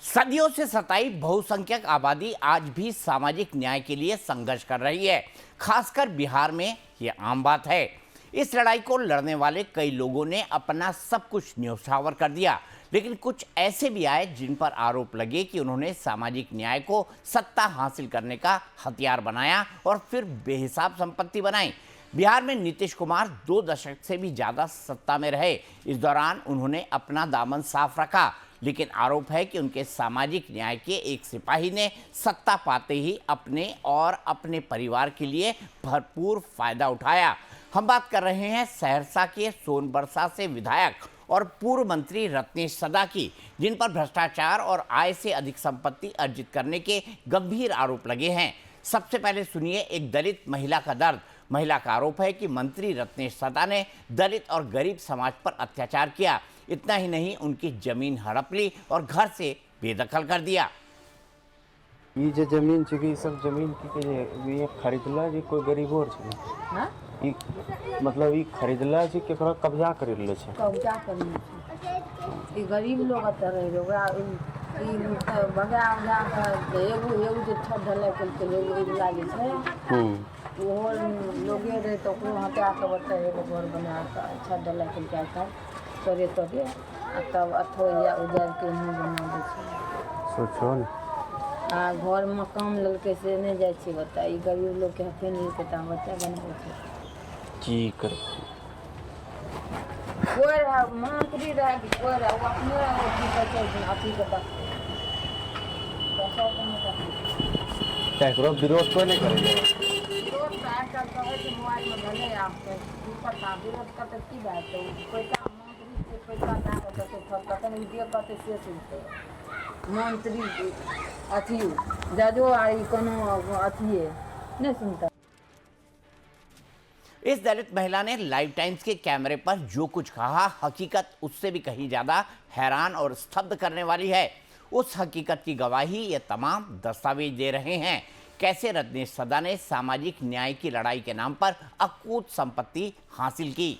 सदियों से सताई बहुसंख्यक आबादी आज भी सामाजिक न्याय के लिए संघर्ष कर रही है। खासकर बिहार में ये आम बात है। इस लड़ाई को लड़ने वाले कई लोगों ने अपना सब कुछ न्यौछावर कर दिया, लेकिन कुछ ऐसे भी आए जिन पर आरोप लगे कि उन्होंने सामाजिक न्याय को सत्ता हासिल करने का हथियार बनाया और फिर बेहिसाब संपत्ति बनाई। बिहार में नीतीश कुमार 2 दशक से भी ज़्यादा सत्ता में रहे। इस दौरान उन्होंने अपना दामन साफ रखा, लेकिन आरोप है कि उनके सामाजिक न्याय के एक सिपाही ने सत्ता पाते ही अपने और अपने परिवार के लिए भरपूर फायदा उठाया। हम बात कर रहे हैं सहरसा के सोनबरसा से विधायक और पूर्व मंत्री रत्नेश सदा की, जिन पर भ्रष्टाचार और आय से अधिक संपत्ति अर्जित करने के गंभीर आरोप लगे हैं। सबसे पहले सुनिए एक दलित महिला का दर्द। महिला का आरोप है कि मंत्री रत्नेश सदा ने दलित और गरीब समाज पर अत्याचार किया। इतना ही नहीं, उनकी जमीन हड़प ली और घर से बेदखल कर दिया। ये जो जमीन छे, सब जमीन की ये खरीदला जे कोई गरीबो छे। हाँ? ई मतलब ई खरीदला जे केकरा कब्जा कर ले छे। कब्जा करने छे। ई गरीब लोग अतर रहे ओकरा ई बगा उगा के एगो जे छत ढलाई के एगो इला जे छे ओहो लोगे रहे तो ओकरो हटा के बता एगो घर बना के छत ढलाई के करे तो दे तब अथो या उजार के मुंह बना दे छे। सोचो न आ घर में काम ललके से नहीं जाए छे। बता ई गरीब लोग के हथे नहीं के ता बच्चा बनावे छे की कर कोई मंत्री रहे कि कोई रहे वो अपने की बचे अथी के तक एकरो विरोध कोई नहीं करे। विरोध तो आजकल कहे कि मोबाइल में भले आपके ऊपर का विरोध करते की बात है। पैसा मंत्री से पैसा ना होता तो कहते नहीं दिए कहते से सुनते मंत्री अथी जजो आई कोनो अथी नहीं सुनता। इस दलित महिला ने लाइव टाइम्स के कैमरे पर जो कुछ कहा, हकीकत उससे भी कहीं ज़्यादा हैरान और स्तब्ध करने वाली है। उस हकीकत की गवाही ये तमाम दस्तावेज दे रहे हैं। कैसे रत्नेश सदा ने सामाजिक न्याय की लड़ाई के नाम पर अकूत संपत्ति हासिल की।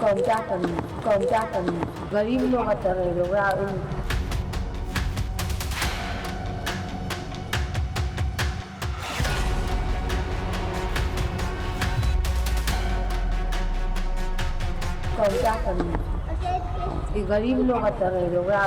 कब्जा करने गरीब लोग अतर रहे ओकरा कब्जा करने गरीब लोग अतर रहे ओकरा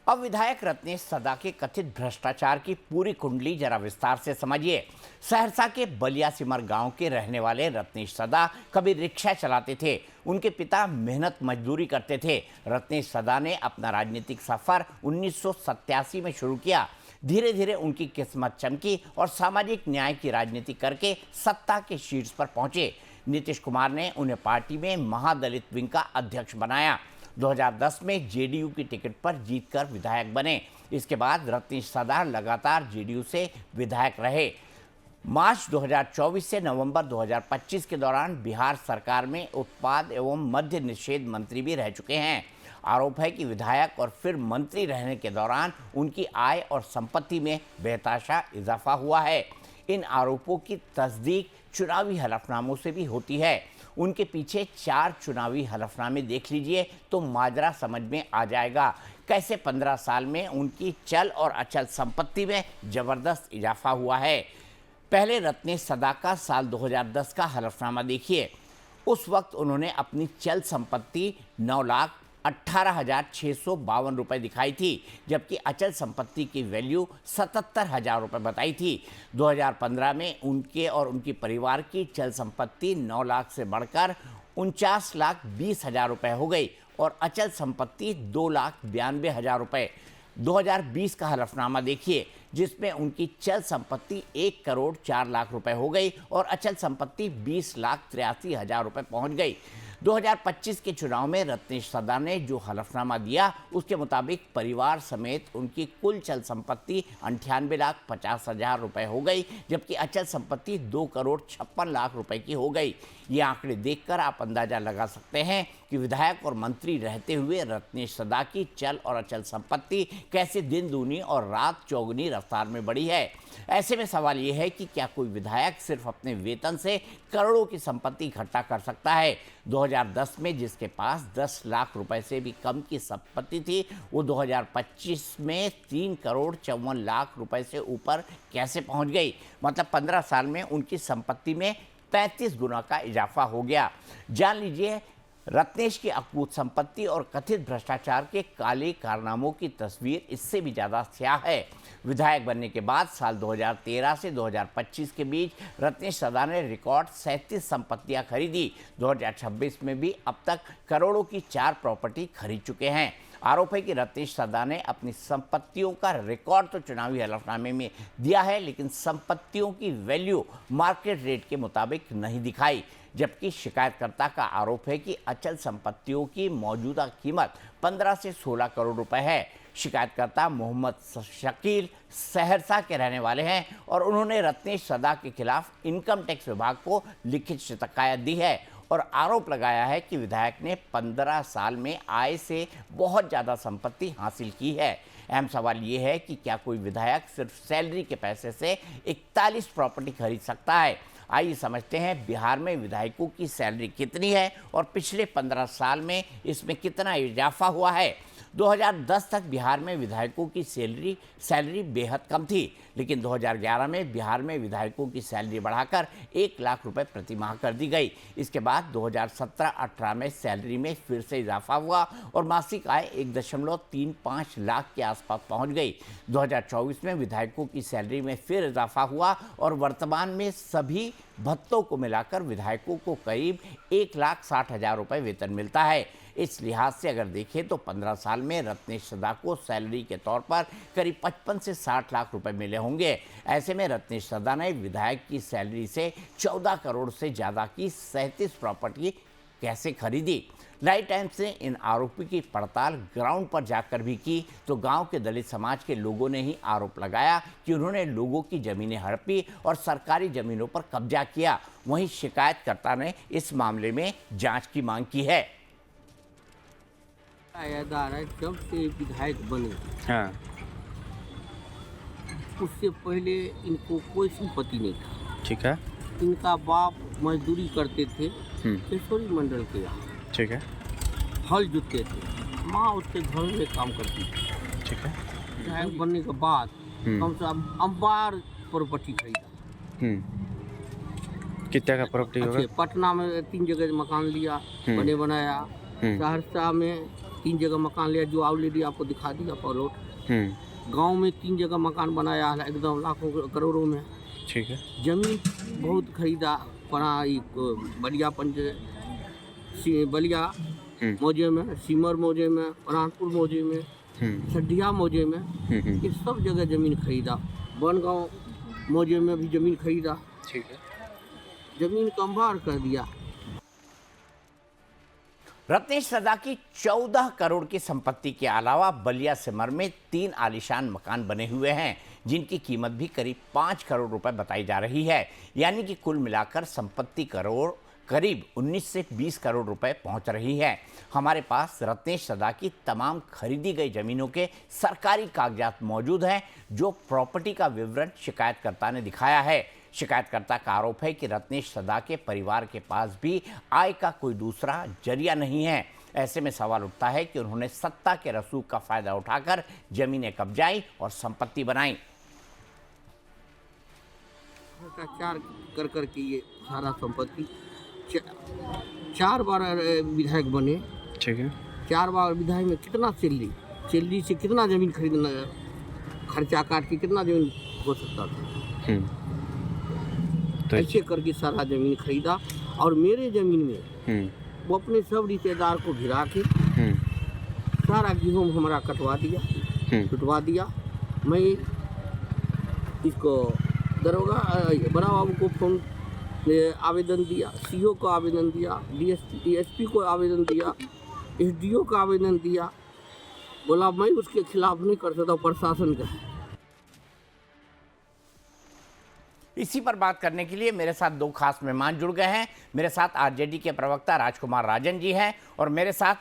अब विधायक रत्नेश सदा के कथित भ्रष्टाचार की पूरी कुंडली जरा विस्तार से समझिए। सहरसा के बलिया सिमर गांव के रहने वाले रत्नेश सदा कभी रिक्शा चलाते थे। उनके पिता मेहनत मजदूरी करते थे। रत्नेश सदा ने अपना राजनीतिक सफर 1987 में शुरू किया। धीरे धीरे उनकी किस्मत चमकी और सामाजिक न्याय की राजनीति करके सत्ता के शीर्ष पर पहुंचे। नीतीश कुमार ने उन्हें पार्टी में महादलित विंग का अध्यक्ष बनाया। 2010 में जेडीयू की टिकट पर जीतकर विधायक बने। इसके बाद रत्नेश सदा लगातार जेडीयू से विधायक रहे। मार्च 2024 से नवंबर 2025 के दौरान बिहार सरकार में उत्पाद एवं मद्य निषेध मंत्री भी रह चुके हैं। आरोप है कि विधायक और फिर मंत्री रहने के दौरान उनकी आय और संपत्ति में बेतहाशा इजाफा हुआ है। इन आरोपों की तस्दीक चुनावी हलफनामों से भी होती है। उनके पीछे 4 चुनावी हलफनामे देख लीजिए तो माजरा समझ में आ जाएगा। कैसे 15 साल में उनकी चल और अचल संपत्ति में जबरदस्त इजाफा हुआ है। पहले रत्नेश सदा का साल 2010 का हलफनामा देखिए। उस वक्त उन्होंने अपनी चल संपत्ति 9,18,652 रुपये दिखाई थी, जबकि अचल संपत्ति की वैल्यू 77,000 रुपये बताई थी। 2015 में उनके और उनके परिवार की चल संपत्ति 9 लाख से बढ़कर 49,20,000 रुपये हो गई और अचल संपत्ति 2,92,000 रुपये। 2020 का हलफनामा देखिए, जिसमें उनकी चल संपत्ति 1 करोड़ 4 लाख रुपए हो गई और अचल संपत्ति 20,83,000 रुपये पहुंच गई। 2025 के चुनाव में रत्नेश सदा ने जो हलफनामा दिया उसके मुताबिक परिवार समेत उनकी कुल चल संपत्ति 98,50,000 रुपए हो गई, जबकि अचल संपत्ति 2,56,00,000 रुपए की हो गई। ये आंकड़े देखकर आप अंदाजा लगा सकते हैं कि विधायक और मंत्री रहते हुए रत्नेश सदा की चल और अचल संपत्ति कैसे दिन दूनी और रात चौगुनी रफ्तार में बढ़ी है। ऐसे में सवाल ये है कि क्या कोई विधायक सिर्फ अपने वेतन से करोड़ों की संपत्ति इकट्ठा कर सकता है। 2010 में जिसके पास 10 लाख रुपए से भी कम की संपत्ति थी, वो 2025 में 3,54,00,000 रुपए से ऊपर कैसे पहुंच गई। मतलब 15 साल में उनकी संपत्ति में 35 गुना का इजाफा हो गया। जान लीजिए रत्नेश की अकूत संपत्ति और कथित भ्रष्टाचार के काले कारनामों की तस्वीर इससे भी ज़्यादा स्याह है। विधायक बनने के बाद साल 2013 से 2025 के बीच रत्नेश सदा ने रिकॉर्ड 37 संपत्तियां खरीदी। 2026 में भी अब तक करोड़ों की 4 प्रॉपर्टी खरीद चुके हैं। आरोप है कि रत्नेश सदा ने अपनी संपत्तियों का रिकॉर्ड तो चुनावी हलफनामे में दिया है, लेकिन संपत्तियों की वैल्यू मार्केट रेट के मुताबिक नहीं दिखाई। जबकि शिकायतकर्ता का आरोप है कि अचल संपत्तियों की मौजूदा कीमत 15 से 16 करोड़ रुपए है। शिकायतकर्ता मोहम्मद शकील सहरसा के रहने वाले हैं और उन्होंने रत्नेश सदा के खिलाफ इनकम टैक्स विभाग को लिखित शिकायत दी है और आरोप लगाया है कि विधायक ने 15 साल में आय से बहुत ज़्यादा संपत्ति हासिल की है। अहम सवाल ये है कि क्या कोई विधायक सिर्फ सैलरी के पैसे से 41 प्रॉपर्टी खरीद सकता है। आइए समझते हैं बिहार में विधायकों की सैलरी कितनी है और पिछले 15 साल में इसमें कितना इजाफा हुआ है। 2010 तक बिहार में विधायकों की सैलरी बेहद कम थी, लेकिन 2011 में बिहार में विधायकों की सैलरी बढ़ाकर 1 लाख रुपए प्रति माह कर दी गई। इसके बाद 2017-18 में सैलरी में फिर से इजाफा हुआ और मासिक आय 1.35 लाख के आसपास पहुंच गई। 2024 में विधायकों की सैलरी में फिर इजाफा हुआ और वर्तमान में सभी भत्तों को मिलाकर विधायकों को करीब 1,60,000 रुपये वेतन मिलता है। इस लिहाज से अगर देखें तो 15 साल में रत्नेश सदा को सैलरी के तौर पर करीब 55 से 60 लाख रुपए मिले होंगे। ऐसे में रत्नेश सदा ने विधायक की सैलरी से 14 करोड़ से ज़्यादा की 37 प्रॉपर्टी कैसे खरीदी। लाइव टाइम्स ने इन आरोपी की पड़ताल ग्राउंड पर जाकर भी की तो गांव के दलित समाज के लोगों ने ही आरोप लगाया कि उन्होंने लोगों की ज़मीनें हड़पी और सरकारी ज़मीनों पर कब्जा किया। वहीं शिकायतकर्ता ने इस मामले में जांच की मांग की है। यादार है जब से विधायक बने, हाँ, उससे पहले इनको कोई संपत्ति नहीं था। ठीक है, इनका बाप मजदूरी करते थे केशोरी मंडल के यहाँ, ठीक है, हल जोतते थे। माँ उसके घर में काम करती थी। ठीक है, विधायक बनने के बाद कम से कम अंबार प्रॉपर्टी खरीदा। कितना का प्रॉपर्टी होगा? अच्छा, पटना में 3 जगह मकान लिया, बने बनाया। सहरसा में 3 जगह मकान लिया, जो ऑलरेडी आपको दिखा दिया प्लॉट। गांव में 3 जगह मकान बनाया है, एकदम लाखों करोड़ों में। ठीक है, जमीन बहुत खरीदा, बलिया बलिया मौजे में, सिमर मौजे में, परानपुर मौजे में, सड्ढिया मौजे में, ये सब जगह जमीन खरीदा। बनगांव मौजे में भी जमीन खरीदा। ठीक है, जमीन का अंबार कर दिया। रत्नेश सदा की 14 करोड़ की संपत्ति के अलावा बलिया सिमर में 3 आलीशान मकान बने हुए हैं, जिनकी कीमत भी करीब 5 करोड़ रुपए बताई जा रही है। यानी कि कुल मिलाकर संपत्ति करीब 19 से 20 करोड़ रुपए पहुंच रही है। हमारे पास रत्नेश सदा की तमाम खरीदी गई जमीनों के सरकारी कागजात मौजूद हैं, जो प्रॉपर्टी का विवरण शिकायतकर्ता ने दिखाया है। शिकायतकर्ता का आरोप है कि रत्नेश सदा के परिवार के पास भी आय का कोई दूसरा जरिया नहीं है। ऐसे में सवाल उठता है कि उन्होंने सत्ता के रसूख का फायदा उठाकर जमीनें कब्जाई और संपत्ति बनाई। भ्रष्टाचार कर करके ये सारा संपत्ति 4 बार विधायक बने। ठीक है, 4 बार विधायक में कितना सैलरी से कितना जमीन खरीदना, खर्चा काट के कितना जमीन हो सकता था। तो ऐसे करके सारा जमीन खरीदा और मेरे जमीन में वो अपने सब रिश्तेदार को घिरा के सारा गेहूँ हमारा कटवा दिया, पिटवा दिया। मैं इसको दरोगा बड़ा बाबू को फोन आवेदन दिया, सीओ को आवेदन दिया, डीएसपी को आवेदन दिया, एसडीओ को आवेदन दिया। बोला मैं उसके खिलाफ नहीं कर सकता, प्रशासन का है। इसी पर बात करने के लिए मेरे साथ दो खास मेहमान जुड़ गए हैं। मेरे साथ आरजेडी के प्रवक्ता राजकुमार राजन जी हैं और मेरे साथ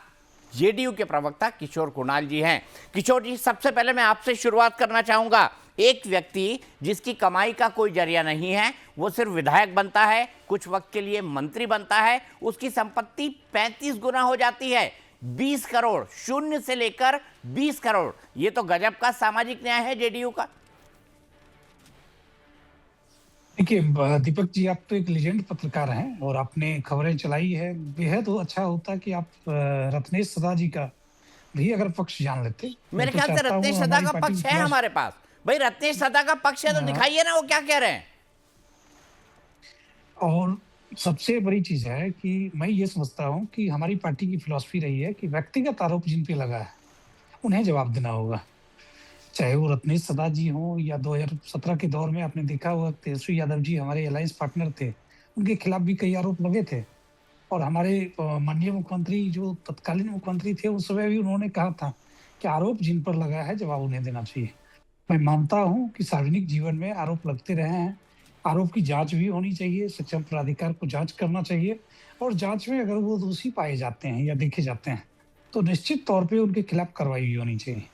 जेडीयू के प्रवक्ता किशोर कुणाल जी हैं। किशोर जी, सबसे पहले मैं आपसे शुरुआत करना चाहूँगा। एक व्यक्ति जिसकी कमाई का कोई जरिया नहीं है, वो सिर्फ विधायक बनता है, कुछ वक्त के लिए मंत्री बनता है, उसकी संपत्ति 35 गुना हो जाती है। 20 करोड़, शून्य से लेकर 20 करोड़, ये तो गजब का सामाजिक न्याय है जेडीयू का। देखिए दीपक जी, आप तो एक लेजेंड पत्रकार हैं और आपने खबरें चलाई है। बेहद अच्छा होता कि आप रत्नेश सदा जी का भी अगर पक्ष जान लेते। मेरे ख्याल से रत्नेश सदा का पक्ष है हमारे पास। भाई रत्नेश सदा का पक्ष है तो दिखाइए ना, वो क्या कह रहे हैं। और सबसे बड़ी चीज है कि मैं ये समझता हूँ कि हमारी पार्टी की फिलॉसफी रही है कि व्यक्तिगत आरोप जिन पे लगा है उन्हें जवाब देना होगा, चाहे वो रत्नेश सदा जी हों या 2017 के दौर में आपने देखा हुआ तेजस्वी यादव जी हमारे अलायंस पार्टनर थे, उनके खिलाफ भी कई आरोप लगे थे। और हमारे माननीय मुख्यमंत्री जो तत्कालीन मुख्यमंत्री थे उस समय भी उन्होंने कहा था कि आरोप जिन पर लगा है जवाब उन्हें देना चाहिए। मैं मानता हूं कि सार्वजनिक जीवन में आरोप लगते रहे हैं, आरोप की जांच भी होनी चाहिए, सक्षम प्राधिकार को जांच करना चाहिए और जांच में अगर वो दोषी पाए जाते हैं या देखे जाते हैं तो निश्चित तौर पे उनके खिलाफ कार्रवाई भी होनी चाहिए।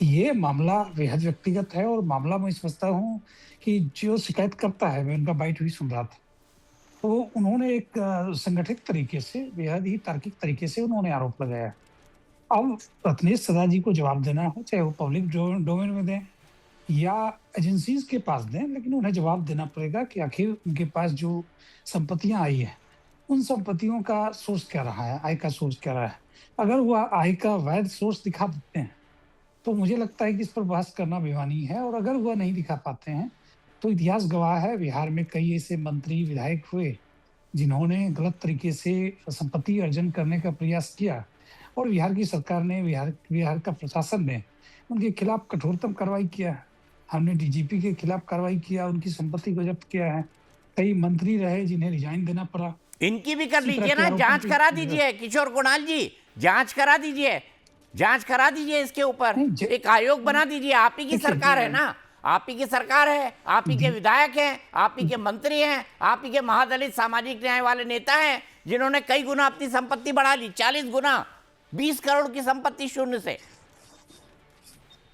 ये मामला बेहद व्यक्तिगत है और मामला मैं समझता हूँ कि जो शिकायत करता है, मैं उनका बाइट भी सुन रहा था, तो उन्होंने एक संगठित तरीके से, बेहद ही तार्किक तरीके से उन्होंने आरोप लगाया। अब रत्नेश सदा जी को जवाब देना हो, चाहे वो पब्लिक डोमेन में दें या एजेंसीज के पास दें, लेकिन उन्हें जवाब देना पड़ेगा कि आखिर उनके पास जो संपत्तियां आई है उन संपत्तियों का सोर्स क्या रहा है, आय का सोर्स क्या रहा है। अगर वह आय का वैध सोर्स दिखा देते हैं तो मुझे लगता है कि इस पर बहस करना बेमानी है। और अगर वह नहीं दिखा पाते हैं तो इतिहास गवाह है, बिहार में कई ऐसे मंत्री विधायक हुए जिन्होंने गलत तरीके से संपत्ति अर्जन करने का प्रयास किया और बिहार की सरकार ने, बिहार का प्रशासन ने उनके खिलाफ कठोरतम कार्रवाई किया। हमने डीजीपी के खिलाफ कार्रवाई किया, उनकी संपत्ति को जब्त किया है। कई मंत्री रहे जिन्हें रिजाइन देना पड़ा। इनकी भी कर लीजिए ना, जांच करा दीजिए किशोर कुणाल जी, जांच करा दीजिए, जांच करा दीजिए इसके ऊपर, एक आयोग बना दीजिए। आप ही की सरकार है ना, आप ही की सरकार है, आप ही के विधायक हैं, आप ही के मंत्री हैं, आप ही के महादलित सामाजिक न्याय वाले नेता हैं जिन्होंने कई गुना अपनी संपत्ति बढ़ा ली, 40 गुना, 20 करोड़ की संपत्ति शून्य से।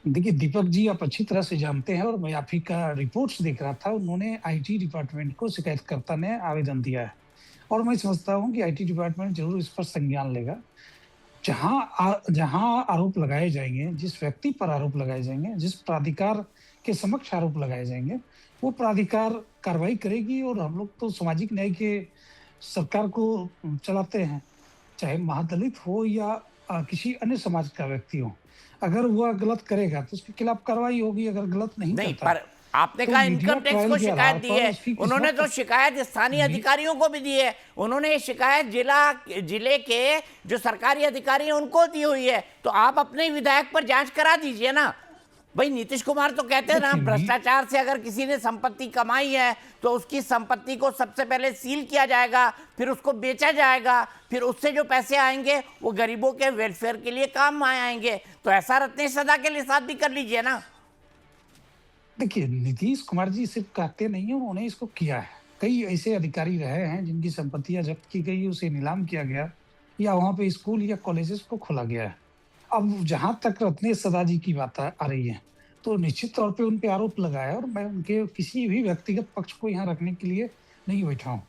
देखिए दीपक जी, आप अच्छी तरह से जानते हैं और मैं आप ही का रिपोर्ट्स देख रहा था, उन्होंने आईटी डिपार्टमेंट को शिकायतकर्ता ने आवेदन दिया है और मैं समझता हूँ कि आईटी डिपार्टमेंट जरूर इस पर संज्ञान लेगा। जहां आरोप लगाए जाएंगे, जिस व्यक्ति पर आरोप लगाए जाएंगे, जिस प्राधिकार के समक्ष आरोप लगाए जाएंगे, वो प्राधिकार कार्रवाई करेगी। और हम लोग तो सामाजिक न्याय के सरकार को चलाते हैं, चाहे महादलित हो या किसी अन्य समाज का व्यक्ति हो। अगर वह गलत करेगा तो उसके खिलाफ कार्रवाई होगी, अगर गलत नहीं करता। पर आपने कहा इनकम टैक्स को शिकायत दी है, उन्होंने तो शिकायत स्थानीय अधिकारियों को भी दी है, उन्होंने ये शिकायत जिले के जो सरकारी अधिकारी हैं उनको दी हुई है। तो आप अपने विधायक पर जांच करा दीजिए ना। भाई नीतीश कुमार तो कहते हैं ना, भ्रष्टाचार से अगर किसी ने संपत्ति कमाई है तो उसकी संपत्ति को सबसे पहले सील किया जाएगा, फिर उसको बेचा जाएगा, फिर उससे जो पैसे आएंगे वो गरीबों के वेलफेयर के लिए काम में आएंगे। तो ऐसा रत्नेश सदा के लिए साथ भी कर लीजिए ना। देखिए नीतीश कुमार जी सिर्फ कहते नहीं है, उन्होंने इसको किया है। कई ऐसे अधिकारी रहे हैं जिनकी संपत्तियां जब्त की गई, उसे नीलाम किया गया या वहां पे स्कूल या कॉलेजेस को खोला गया है। अब जहां तक रत्नेश सदा जी की बात आ रही है तो निश्चित तौर पे उन पे आरोप लगा है और मैं उनके किसी भी व्यक्तिगत पक्ष को यहाँ रखने के लिए नहीं बैठा हूँ।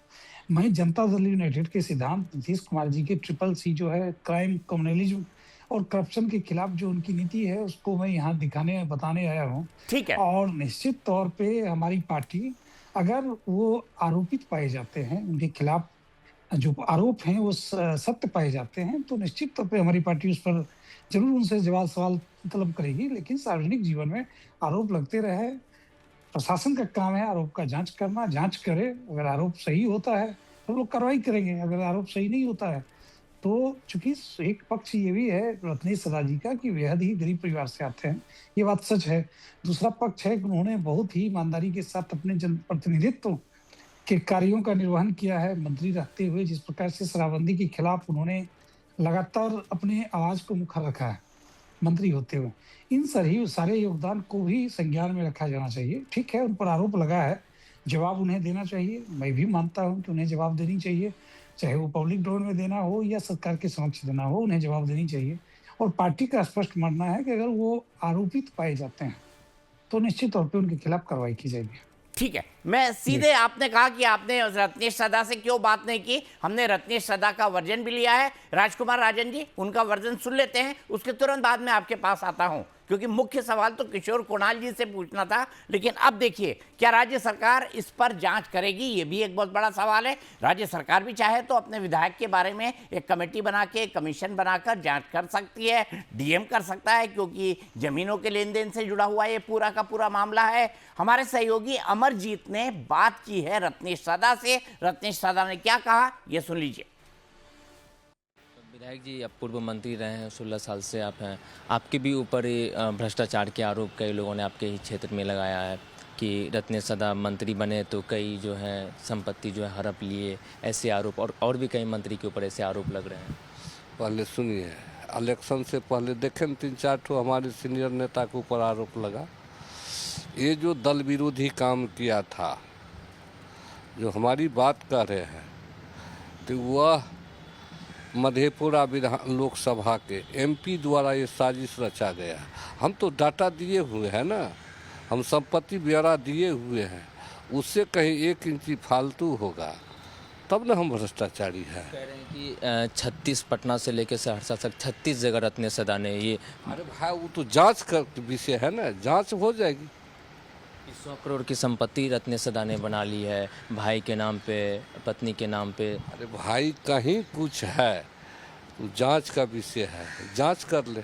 मैं जनता दल यूनाइटेड के सिद्धांत, नीतीश कुमार जी के CCC जो है, क्राइम, कम्युनलिज्म और करप्शन के खिलाफ जो उनकी नीति है उसको मैं यहाँ बताने आया हूँ। ठीक है। और निश्चित तौर पे हमारी पार्टी, अगर वो आरोपित पाए जाते हैं, उनके खिलाफ जो आरोप हैं वो सत्य पाए जाते हैं, तो निश्चित तौर पे हमारी पार्टी उस पर जरूर उनसे जवाब सवाल तलब करेगी। लेकिन सार्वजनिक जीवन में आरोप लगते रहे, प्रशासन का काम है आरोप का जांच करना, जांच करे। अगर आरोप सही होता है तो लोग कार्रवाई करेंगे, अगर आरोप सही नहीं होता है तो चूंकि एक पक्ष ये भी है रत्नेश सदा जी का कि बेहद ही गरीब परिवार से आते हैं, ये बात सच है। दूसरा पक्ष है कि उन्होंने बहुत ही ईमानदारी के साथ अपने जनप्रतिनिधित्व के कार्यों का निर्वहन किया है मंत्री रहते हुए। जिस प्रकार से शराबबंदी के खिलाफ उन्होंने लगातार अपने आवाज को मुखर रखा है मंत्री होते हुए, इन सारे योगदान को भी संज्ञान में रखा जाना चाहिए। ठीक है, उन पर आरोप लगा है, जवाब उन्हें देना चाहिए। मैं भी मानता हूं कि उन्हें जवाब देनी चाहिए, चाहे वो पब्लिक डोमेन में देना हो या सरकार के समक्ष देना हो, उन्हें जवाब देनी चाहिए। और पार्टी का स्पष्ट मानना है कि अगर वो आरोपित पाए जाते हैं तो निश्चित तौर पे उनके खिलाफ कार्रवाई की जाएगी। ठीक है, मैं सीधे, आपने कहा कि आपने रत्नेश सदा से क्यों बात नहीं की, हमने रत्नेश सदा का वर्जन भी लिया है। राजकुमार राजन जी, उनका वर्जन सुन लेते हैं, उसके तुरंत बाद में आपके पास आता हूं, क्योंकि मुख्य सवाल तो किशोर कुणाल जी से पूछना था। लेकिन अब देखिए, क्या राज्य सरकार इस पर जांच करेगी, ये भी एक बहुत बड़ा सवाल है। राज्य सरकार भी चाहे तो अपने विधायक के बारे में एक कमेटी बना के, कमीशन बनाकर जांच कर सकती है, डीएम कर सकता है, क्योंकि जमीनों के लेन देन से जुड़ा हुआ ये पूरा का पूरा मामला है। हमारे सहयोगी अमरजीत ने बात की है रत्नेश सदा से। रत्नेश सदा ने क्या कहा, ये सुन लीजिए। विधायक जी, आप पूर्व मंत्री रहे हैं, 16 साल से आप हैं, आपके भी ऊपर भ्रष्टाचार के आरोप कई लोगों ने आपके ही क्षेत्र में लगाया है कि रत्नेश सदा मंत्री बने तो कई जो है संपत्ति जो है हड़प लिए, ऐसे आरोप, और भी कई मंत्री के ऊपर ऐसे आरोप लग रहे हैं। पहले सुनिए, इलेक्शन से पहले देखें 3-4 ठो हमारे सीनियर नेता के ऊपर आरोप लगा। ये जो दल विरोधी काम किया था, जो हमारी बात कर रहे हैं, तो वह मधेपुरा विधान लोकसभा के एमपी द्वारा ये साजिश रचा गया। हम तो डाटा दिए हुए हैं ना, हम संपत्ति ब्यौरा दिए हुए हैं, उससे कहीं 1 इंची फालतू होगा तब ना हम भ्रष्टाचारी हैं। कह रहे हैं कि 36 पटना से लेकर सहरसा तक 36 जगह रत्नेश सदा ने ये। अरे भाई, वो तो जांच का विषय है ना, जांच हो जाएगी। 100 करोड़ की संपत्ति रत्नेश सदा ने बना ली है, भाई के नाम पे, पत्नी के नाम पे। अरे भाई, कहीं कुछ है तो जांच का विषय है, जांच कर ले,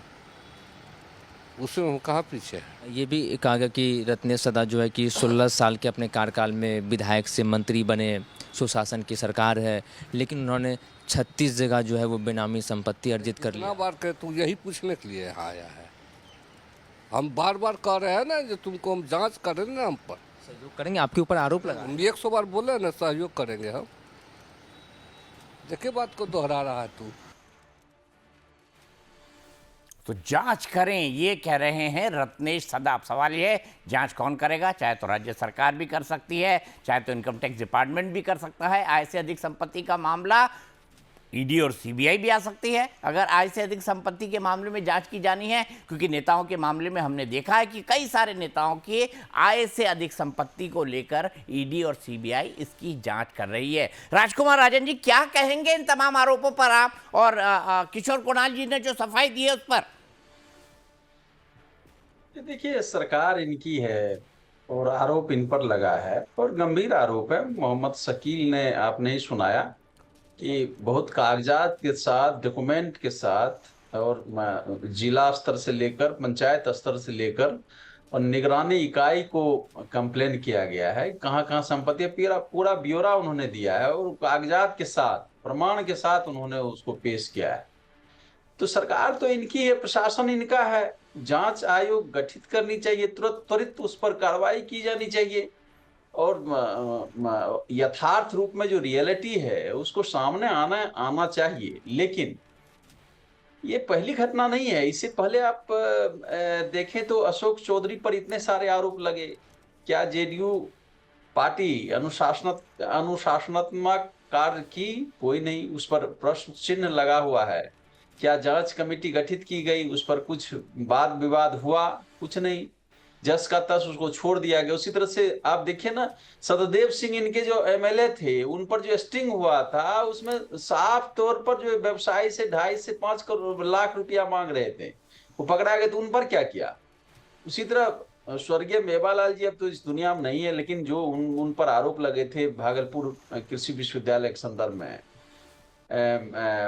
उसमें हम कहाँ पीछे हैं। ये भी कहा गया कि रत्नेश सदा जो है कि 16 साल के अपने कार्यकाल में विधायक से मंत्री बने, सुशासन की सरकार है, लेकिन उन्होंने 36 जगह जो है वो बेनामी संपत्ति अर्जित कर ली। कितना बार कहे, तू यही पूछने के लिए यहाँ आया है। हम बार बार कह रहे हैं ना, जो तुमको हम जांच करें ना, हम पर सहयोग करेंगे, आपके ऊपर आरोप लगा। हम 100 बार बोले ना, सहयोग करेंगे हम। देखे बात को दोहरा रहा है तू। तो जांच करें, ये कह रहे हैं रत्नेश सदा। अब सवाल ये है, जांच कौन करेगा? चाहे तो राज्य सरकार भी कर सकती है, चाहे तो इनकम टैक्स डिपार्टमेंट भी कर सकता है। आय से अधिक संपत्ति का मामला ईडी और सीबीआई भी आ सकती है, अगर आय से अधिक संपत्ति के मामले में जांच की जानी है, क्योंकि नेताओं के मामले में हमने देखा है कि कई सारे नेताओं की आय से अधिक संपत्ति को लेकर ईडी और सीबीआई इसकी जांच कर रही है। राजकुमार राजन जी, क्या कहेंगे इन तमाम आरोपों पर आप, और किशोर कुणाल जी ने जो सफाई दी है उस पर? देखिए, सरकार इनकी है और आरोप इन पर लगा है, और गंभीर आरोप है। मोहम्मद शकील ने आपने ही सुनाया कि बहुत कागजात के साथ, डॉक्यूमेंट के साथ, और जिला स्तर से लेकर पंचायत स्तर से लेकर और निगरानी इकाई को कंप्लेन किया गया है, कहाँ कहाँ संपत्ति, पूरा ब्यौरा उन्होंने दिया है, और कागजात के साथ, प्रमाण के साथ उन्होंने उसको पेश किया है। तो सरकार तो इनकी है, प्रशासन इनका है। जांच आयोग गठित करनी चाहिए, त्वरित उस पर कार्रवाई की जानी चाहिए, और यथार्थ रूप में जो रियलिटी है उसको सामने आना चाहिए। लेकिन ये पहली घटना नहीं है। इससे पहले आप देखें तो अशोक चौधरी पर इतने सारे आरोप लगे। क्या जेडीयू पार्टी अनुशासनात्मक कार्य की? कोई नहीं, उस पर प्रश्न चिन्ह लगा हुआ है। क्या जांच कमेटी गठित की गई, उस पर कुछ वाद विवाद हुआ? कुछ नहीं, जस का तस उसको छोड़ दिया गया। उसी तरह से आप देखिए ना, सतदेव सिंह इनके जो एमएलए थे, उन पर जो स्टिंग हुआ था, उसमें साफ तौर पर जो व्यवसायी से 2.5 से 5 लाख रुपया मांग रहे थे, वो पकड़ा गए। तो उन पर क्या किया? उसी तरह स्वर्गीय मेवालाल जी अब तो इस दुनिया में नहीं है, लेकिन जो उन पर आरोप लगे थे भागलपुर कृषि विश्वविद्यालय के संदर्भ में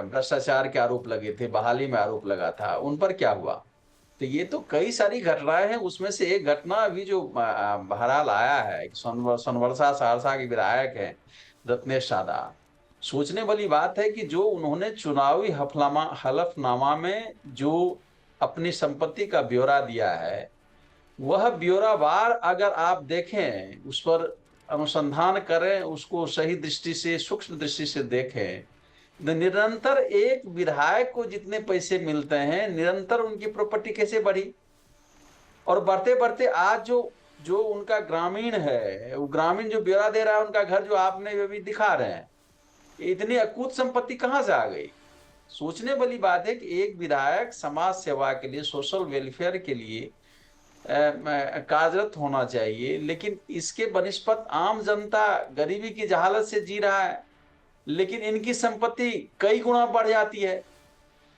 भ्रष्टाचार के आरोप लगे थे, बहाली में आरोप लगा था, उन पर क्या हुआ? तो ये तो कई सारी घटनाएं हैं। उसमें से एक घटना अभी जो बहरहाल आया है, सोनवर्षा सहरसा के विधायक हैं रत्नेश सदा। सोचने वाली बात है कि जो उन्होंने चुनावी हलफनामा में जो अपनी संपत्ति का ब्यौरा दिया है, वह ब्यौरावार अगर आप देखें, उस पर अनुसंधान करें, उसको सही दृष्टि से, सूक्ष्म दृष्टि से देखें, तो निरंतर एक विधायक को जितने पैसे मिलते हैं, निरंतर उनकी प्रॉपर्टी कैसे बढ़ी, और बढ़ते बढ़ते आज जो जो उनका ग्रामीण है, वो ग्रामीण जो ब्यौरा दे रहा है, उनका घर जो आपने अभी दिखा रहे हैं, इतनी अकूत संपत्ति कहां से आ गई। सोचने वाली बात है कि एक विधायक समाज सेवा के लिए, सोशल वेलफेयर के लिए कार्यरत होना चाहिए, लेकिन इसके बनिस्पत आम जनता गरीबी की जहालत से जी रहा है, लेकिन इनकी संपत्ति कई गुना बढ़ जाती है।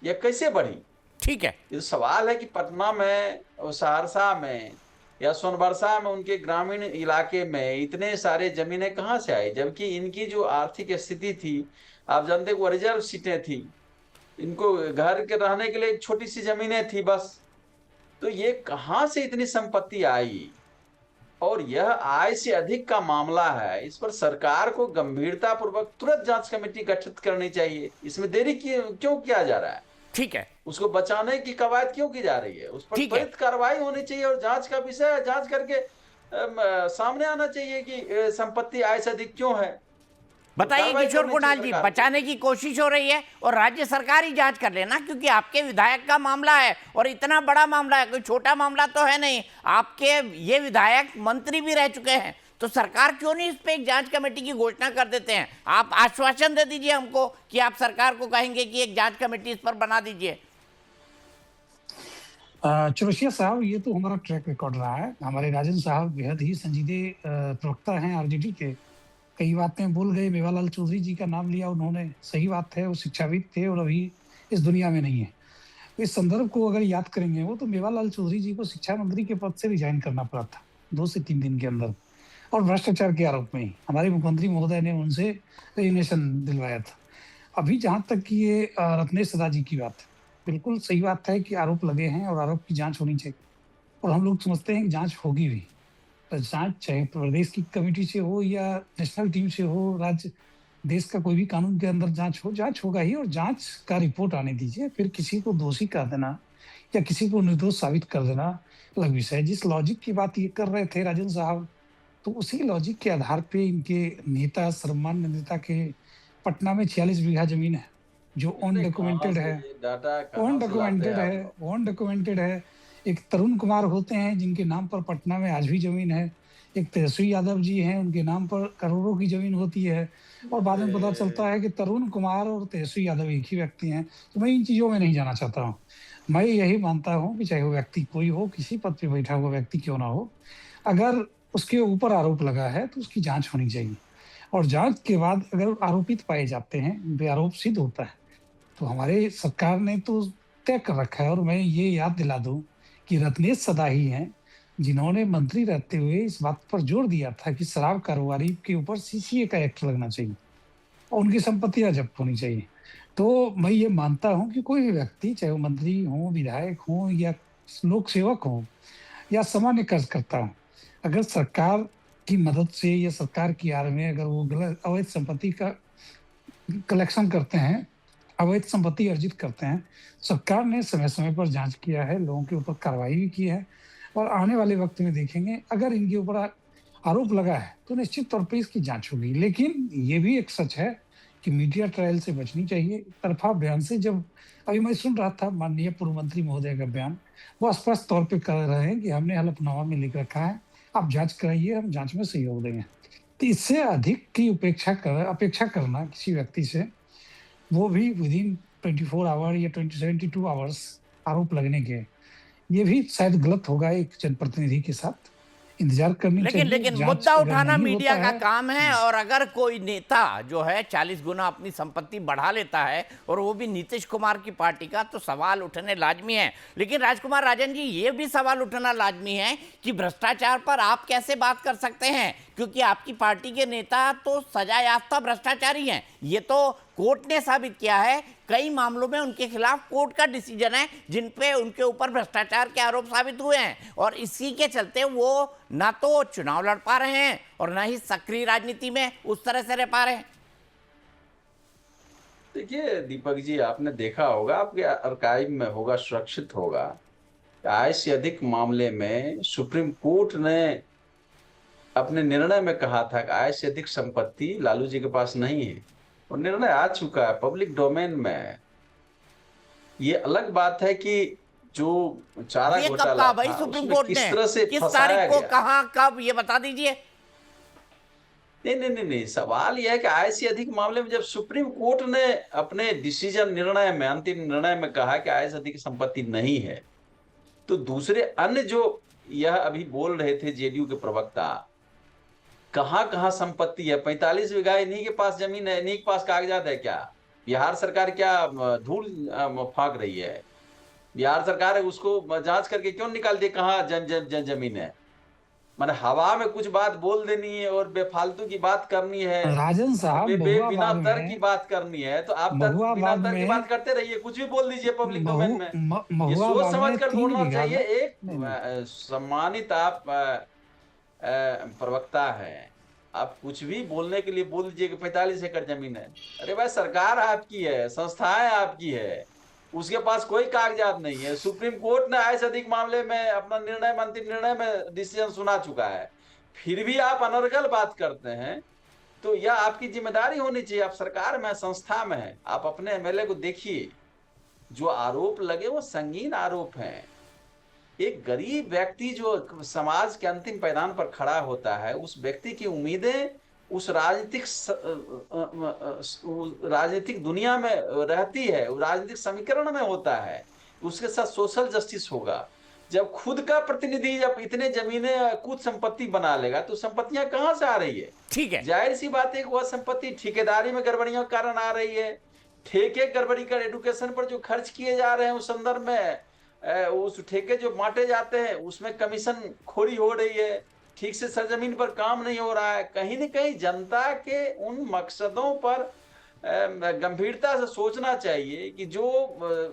यह कैसे बढ़ी? ठीक है, ये सवाल है कि पटना में और सहरसा में या सोनबरसा में, उनके ग्रामीण इलाके में इतने सारे जमीनें कहाँ से आई, जबकि इनकी जो आर्थिक स्थिति थी, आप जानते वो रिजर्व सीटें थी, इनको घर के रहने के लिए एक छोटी सी जमीनें थी बस। तो ये कहाँ से इतनी संपत्ति आई, और यह आय से अधिक का मामला है। इस पर सरकार को गंभीरता पूर्वक तुरंत जांच कमेटी गठित करनी चाहिए। इसमें देरी क्यों किया जा रहा है? ठीक है, उसको बचाने की कवायद क्यों की जा रही है? उस पर ठीक है। त्वरित कार्रवाई होनी चाहिए, और जांच का विषय है, जांच करके सामने आना चाहिए कि संपत्ति आय से अधिक क्यों है। बताइए कार्रवाई किशोर करनी कुणाल चाहिए जी, सरकार को। बचाने की कोशिश हो रही है और राज्य सरकार ही जांच कर लेना, क्योंकि आपके विधायक का मामला है और इतना बड़ा मामला है, कोई छोटा मामला तो है नहीं। आपके ये विधायक मंत्री भी रह चुके हैं, तो सरकार क्यों नहीं इस पे एक जांच कमेटी की घोषणा कर देते हैं? आप आश्वासन दे दीजिए हमको कि आप सरकार को कहेंगे कि एक जांच कमेटी इस पर बना दीजिए। चौरसिया साहब, ये तो हमारा ट्रैक रिकॉर्ड रहा है। हमारे राजन साहब बेहद ही संजीदे प्रवक्ता हैं आरजेडी के, कई बातें बोल गए। मेवालाल चौधरी जी का नाम लिया उन्होंने, सही बात है, वो शिक्षाविद थे और अभी इस दुनिया में नहीं है। इस संदर्भ को अगर याद करेंगे वो, तो मेवालाल चौधरी जी को शिक्षा मंत्री के पद से रिजाइन करना पड़ा था 2 से 3 दिन के अंदर, और भ्रष्टाचार के आरोप में ही हमारे मुख्यमंत्री महोदय ने उनसे रेजिग्नेशन दिलवाया था। अभी जहाँ तक कि ये रत्नेश सदा जी की बात है, बिल्कुल सही बात है कि आरोप लगे हैं और आरोप की जांच होनी चाहिए, और हम लोग समझते हैं कि जांच होगी भी। तो जांच चाहे प्रदेश की कमेटी से हो या नेशनल टीम से हो, राज्य देश का कोई भी कानून के अंदर जांच होगा ही, और जांच का रिपोर्ट आने दीजिए। फिर किसी को दोषी कर देना या किसी को निर्दोष साबित कर देना अलग विषय है। जिस लॉजिक की बात ये कर रहे थे राजन साहब, तो उसी लॉजिक के आधार पे इनके नेता, सर्वमान्य नेता के पटना में 46 बीघा जमीन है जो ऑन डॉक्यूमेंटेड है, ऑन डॉक्यूमेंटेड है। एक तरुण कुमार होते हैं जिनके नाम पर पटना में आज भी जमीन है। एक तेजस्वी यादव जी हैं, उनके नाम पर करोड़ों की जमीन होती है, और बाद में पता चलता है कि तरुण कुमार और तेजस्वी यादव एक ही व्यक्ति हैं। तो मैं इन चीज़ों में नहीं जाना चाहता हूँ। मैं यही मानता हूँ कि चाहे वो व्यक्ति कोई हो, किसी पद पे बैठा हुआ व्यक्ति क्यों ना हो, अगर उसके ऊपर आरोप लगा है तो उसकी जांच होनी चाहिए, और जांच के बाद अगर आरोपित पाए जाते हैं, बेआरोप सिद्ध होता है, तो हमारे सरकार ने तो तय कर रखा है। और मैं ये याद दिला दूं कि रत्नेश सदा ही हैं जिन्होंने मंत्री रहते हुए इस बात पर जोर दिया था कि शराब कारोबारी के ऊपर सीसीए का एक्ट लगना चाहिए और उनकी संपत्तियां जब्त होनी चाहिए। तो मैं ये मानता हूं कि कोई भी व्यक्ति, चाहे वो मंत्री हो, विधायक हो या लोक सेवक हो या सामान्य कार्यकर्ता हो, अगर सरकार की मदद से या सरकार की आड़ में अगर वो गलत अवैध संपत्ति का कलेक्शन करते हैं, अवैध संपत्ति अर्जित करते हैं, सरकार ने समय समय पर जांच किया है, लोगों के ऊपर कार्रवाई भी की है, और आने वाले वक्त में देखेंगे अगर इनके ऊपर आरोप लगा है तो निश्चित तौर पे इसकी जांच होगी। लेकिन ये भी एक सच है कि मीडिया ट्रायल से बचनी चाहिए। तरफा बयान से, जब अभी मैं सुन रहा था माननीय पूर्व मंत्री महोदय का बयान, वो स्पष्ट तौर पे कह रहे हैं कि हमने हलफनामा में लिख रखा है, आप जांच कराइए, हम जांच में सहयोग देंगे। तो इससे अधिक की अपेक्षा करना किसी व्यक्ति से, वो भी विदिन 24 आवर या 72 आवर्स आरोप लगने के, ये भी शायद गलत होगा एक जनप्रतिनिधि के साथ। इंतजार करनी चाहिए। लेकिन मुद्दा उठाना मीडिया का काम है, और अगर कोई नेता जो है 40 गुना अपनी संपत्ति बढ़ा लेता है और वो भी नीतीश कुमार की पार्टी का, तो सवाल उठने लाजमी है। लेकिन राजकुमार राजन जी, ये भी सवाल उठना लाजमी है कि भ्रष्टाचार पर आप कैसे बात कर सकते हैं, क्योंकि आपकी पार्टी के नेता तो सजा याफ्ता भ्रष्टाचारी हैं। ये तो कोर्ट ने साबित किया है, कई मामलों में उनके खिलाफ कोर्ट का डिसीजन है जिन पे उनके ऊपर भ्रष्टाचार के आरोप साबित हुए हैं, और इसी के चलते वो ना तो चुनाव लड़ पा रहे हैं और ना ही सक्रिय राजनीति में उस तरह से रह पा रहे हैं। देखिए दीपक जी, आपने देखा होगा, आपके आर्काइव में होगा, सुरक्षित होगा, आय से अधिक मामले में सुप्रीम कोर्ट ने अपने निर्णय में कहा था कि आय से अधिक संपत्ति लालू जी के पास नहीं है, और निर्णय आ चुका है, पब्लिक डोमेन में है। ये अलग बात है कि जो चारा ये कब घोटाला कहा भाई था सुप्रीम उसमें कोर्ट किस ने? तरह से किस फंसाया तारीख को, गया। कहां, कब, ये बता दीजिए। नहीं, सवाल यह है कि आय से अधिक मामले में जब सुप्रीम कोर्ट ने अपने डिसीजन निर्णय में, अंतिम निर्णय में कहा कि आय से अधिक संपत्ति नहीं है, तो दूसरे अन्य जो यह अभी बोल रहे थे जेडीयू के प्रवक्ता, कहां कहां संपत्ति है? 45 बीघा इन्हीं के पास जमीन है, इन्हीं के पास कागजात है क्या? बिहार सरकार क्या धूल फाँक रही है? बिहार सरकार है उसको जांच करके क्यों निकाल दी कहाँ जमीन है? माने हवा में कुछ बात बोल देनी है और बेफालतू की बात करनी है, राजन साहब, बिना महुआ तर्क की बात करनी है, तो आप बिना बाग तर्क की में बात करते रहिए, कुछ भी बोल दीजिए पब्लिक डोमेन में। ये महुआ सोच बाग समझ में कर 3 बोलना बीघा चाहिए। में एक नहीं, सम्मानित आप प्रवक्ता है, आप कुछ भी बोलने के लिए बोल दीजिए कि 45 एकड़ जमीन है। अरे भाई, सरकार आपकी है, संस्थाएं आपकी है, उसके पास कोई कागजात नहीं है। सुप्रीम कोर्ट ने आय से अधिक मामले में अपना निर्णय, अंतिम निर्णय में डिसीजन सुना चुका है, फिर भी आप अनर्गल बात करते हैं, तो यह आपकी जिम्मेदारी होनी चाहिए। आप सरकार में, संस्था में है, आप अपने एमएलए को देखिए। जो आरोप लगे वो संगीन आरोप हैं। एक गरीब व्यक्ति जो समाज के अंतिम पायदान पर खड़ा होता है, उस व्यक्ति की उम्मीदें उस राजनीतिक दुनिया में रहती है, वो राजनीतिक समीकरण में होता है, उसके साथ सोशल जस्टिस होगा। जब खुद का प्रतिनिधि जब इतने जमीनें कुछ संपत्ति बना लेगा, तो संपत्तियां कहां से आ रही है? ठीक है, जाहिर सी बात है कि वह संपत्ति ठेकेदारी में गड़बड़ियों के कारण आ रही है। ठेके गड़बड़ी कर एडुकेशन पर जो खर्च किए जा रहे हैं, उस संदर्भ में उस ठेके जो बांटे जाते हैं उसमें कमीशन खोरी हो रही है, ठीक से सरजमीन पर काम नहीं हो रहा है। कहीं न कहीं जनता के उन मकसदों पर गंभीरता से सोचना चाहिए कि जो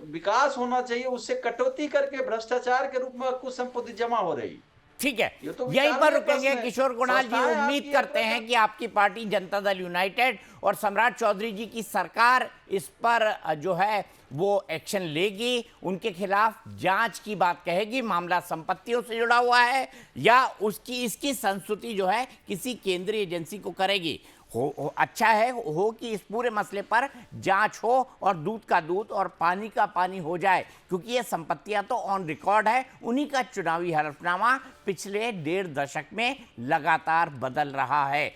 विकास होना चाहिए उससे कटौती करके भ्रष्टाचार के रूप में कुछ संपत्ति जमा हो रही। ठीक है, ये तो यहीं पर विचारणीय रुकेंगे। प्रश्न है। किशोर कुणाल जी, संस्थाएं उम्मीद आपकी करते है, हैं कि आपकी पार्टी जनता दल यूनाइटेड और सम्राट चौधरी जी की सरकार इस पर जो है वो एक्शन लेगी, उनके खिलाफ जांच की बात कहेगी। मामला संपत्तियों से जुड़ा हुआ है या इसकी संस्तुति जो है किसी केंद्रीय एजेंसी को करेगी। अच्छा है हो कि इस पूरे मसले पर जांच हो और दूध का दूध और पानी का पानी हो जाए, क्योंकि ये संपत्तियां तो ऑन रिकॉर्ड है। उन्हीं का चुनावी हलफनामा पिछले 1.5 दशक में लगातार बदल रहा है।